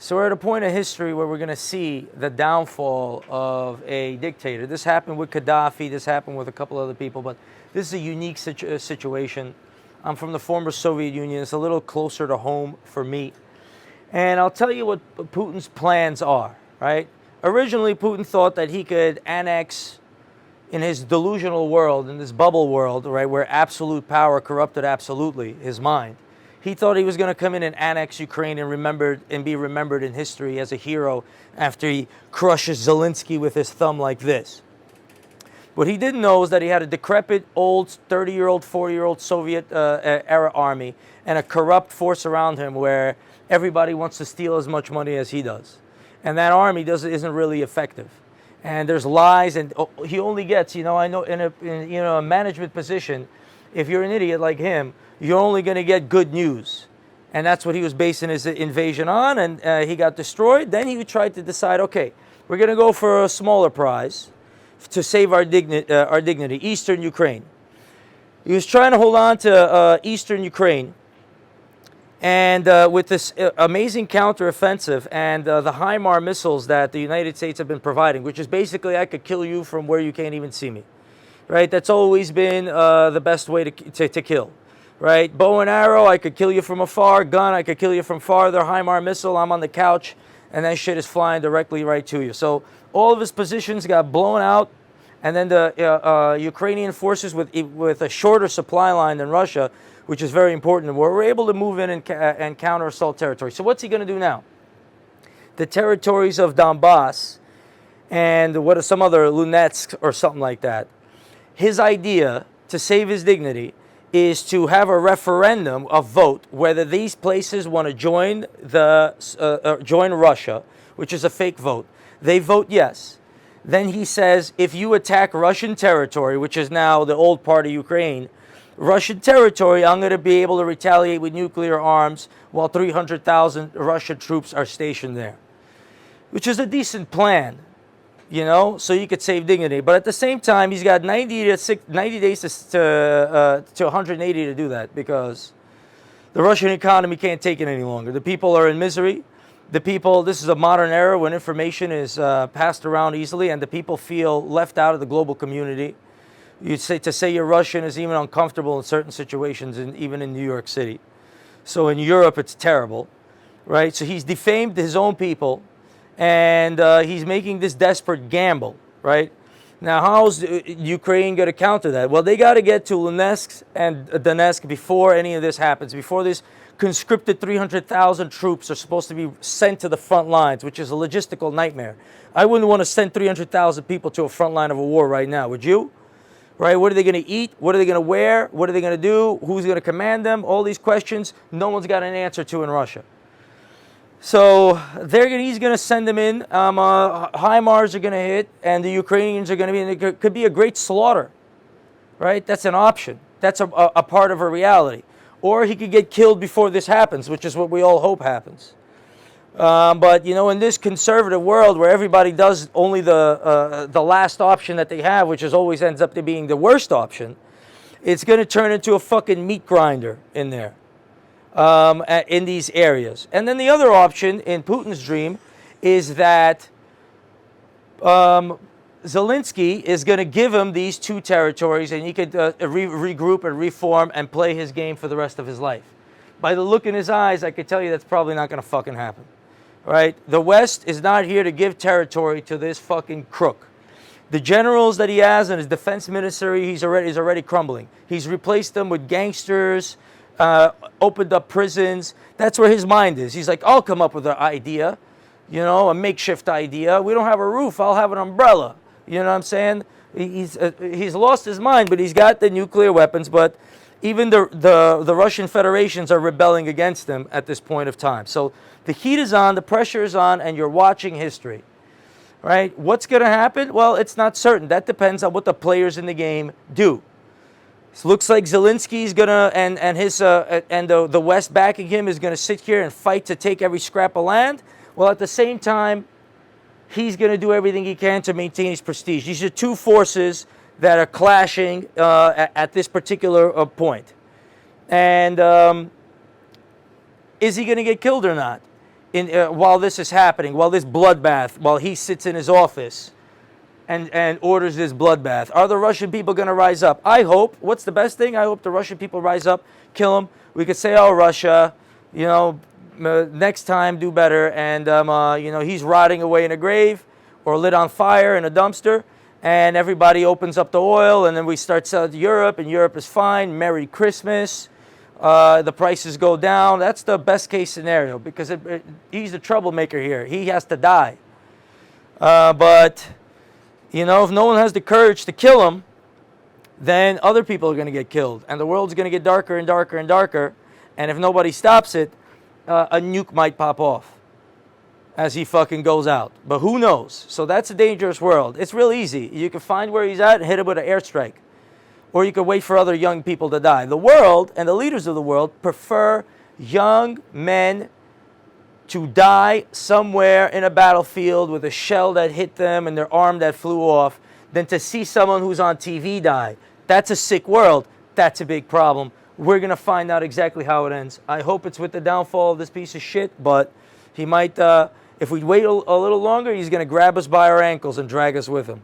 So we're at a point in history where we're going to see the downfall of a dictator. This happened with Gaddafi. This happened with a couple other people, but this is a unique situation. I'm from the former Soviet Union. It's a little closer to home for me. And I'll tell you what Putin's plans are, right? Originally, Putin thought that he could annex, in his delusional world, in this bubble world, right, where absolute power corrupted absolutely his mind. He thought he was going to come in and annex Ukraine and be remembered in history as a hero after he crushes Zelensky with his thumb like this. What he didn't know is that he had a decrepit, old, 30-year-old, 40-year-old Soviet-era army and a corrupt force around him where everybody wants to steal as much money as he does. And that army isn't really effective. And there's lies, and he only gets, I know in a management position, if you're an idiot like him, you're only going to get good news. And that's what he was basing his invasion on, and he got destroyed. Then he tried to decide, okay, we're going to go for a smaller prize to save our dignity, Eastern Ukraine. He was trying to hold on to Eastern Ukraine, and with this amazing counteroffensive and the HIMARS missiles that the United States have been providing, which is basically I could kill you from where you can't even see me, right? That's always been the best way to kill, right? Bow and arrow, I could kill you from afar. Gun, I could kill you from farther. HIMARS missile, I'm on the couch, and that shit is flying directly right to you. So all of his positions got blown out, and then the Ukrainian forces with a shorter supply line than Russia, which is very important, were able to move in and counter-assault territory. So what's he going to do now? The territories of Donbass and what are some other Lunetsk or something like that. His idea to save his dignity is to have a referendum, a vote, whether these places want to join join Russia, which is a fake vote. They vote yes. Then he says, if you attack Russian territory, which is now the old part of Ukraine, Russian territory, I'm going to be able to retaliate with nuclear arms while 300,000 Russian troops are stationed there, which is a decent plan, so you could save dignity. But at the same time, he's got 90 days to 180 to do that because the Russian economy can't take it any longer. The people are in misery. This is a modern era when information is passed around easily, and the people feel left out of the global community. To say you're Russian is even uncomfortable in certain situations, even in New York City. So in Europe, it's terrible, right? So he's defamed his own people, and he's making this desperate gamble, right? Now, how's Ukraine going to counter that? Well, they got to get to Lunetsk and Donetsk before any of this happens, before this conscripted 300,000 troops are supposed to be sent to the front lines, which is a logistical nightmare. I wouldn't want to send 300,000 people to a front line of a war right now, would you? Right? What are they going to eat? What are they going to wear? What are they going to do? Who's going to command them? All these questions, no one's got an answer to in Russia. So he's going to send them in. HIMARS are going to hit, and the Ukrainians are going to be, and it could be a great slaughter. Right? That's an option. That's a part of a reality. Or he could get killed before this happens, which is what we all hope happens. But in this conservative world where everybody does only the last option that they have, which always ends up to being the worst option, it's going to turn into a fucking meat grinder in there, in these areas. And then the other option in Putin's dream is that Zelensky is going to give him these two territories, and he could regroup and reform and play his game for the rest of his life. By the look in his eyes, I could tell you that's probably not going to fucking happen. Right? The West is not here to give territory to this fucking crook. The generals that he has and his defense ministry, is already crumbling. He's replaced them with gangsters, opened up prisons. That's where his mind is. He's like, I'll come up with an idea, a makeshift idea. We don't have a roof. I'll have an umbrella. You know what I'm saying? He's lost his mind, but he's got the nuclear weapons. But even the Russian federations are rebelling against him at this point of time. So the heat is on, the pressure is on, and you're watching history, right? What's going to happen? Well, it's not certain. That depends on what the players in the game do. It looks like Zelensky's going to, and the West backing him is going to sit here and fight to take every scrap of land. Well, at the same time, he's going to do everything he can to maintain his prestige. These are two forces that are clashing at this particular point. And is he going to get killed or not? while this is happening, while this bloodbath, while he sits in his office and orders this bloodbath? Are the Russian people going to rise up? I hope. What's the best thing? I hope the Russian people rise up, kill him. We could say, oh, Russia, you know, next time do better. And, you know, he's rotting away in a grave or lit on fire in a dumpster. And everybody opens up the oil, and then we start selling to Europe, and Europe is fine. Merry Christmas. The prices go down. That's the best case scenario, because he's the troublemaker here. He has to die. But, you know, if no one has the courage to kill him, then other people are going to get killed. And the world's going to get darker and darker and darker. And if nobody stops it, a nuke might pop off as he fucking goes out. But who knows? So that's a dangerous world. It's real easy. You can find where he's at and hit him with an airstrike. Or you can wait for other young people to die. The world and the leaders of the world prefer young men to die somewhere in a battlefield with a shell that hit them and their arm that flew off than to see someone who's on TV die. That's a sick world. That's a big problem. We're going to find out exactly how it ends. I hope it's with the downfall of this piece of shit, but he might, if we wait a little longer, he's going to grab us by our ankles and drag us with him.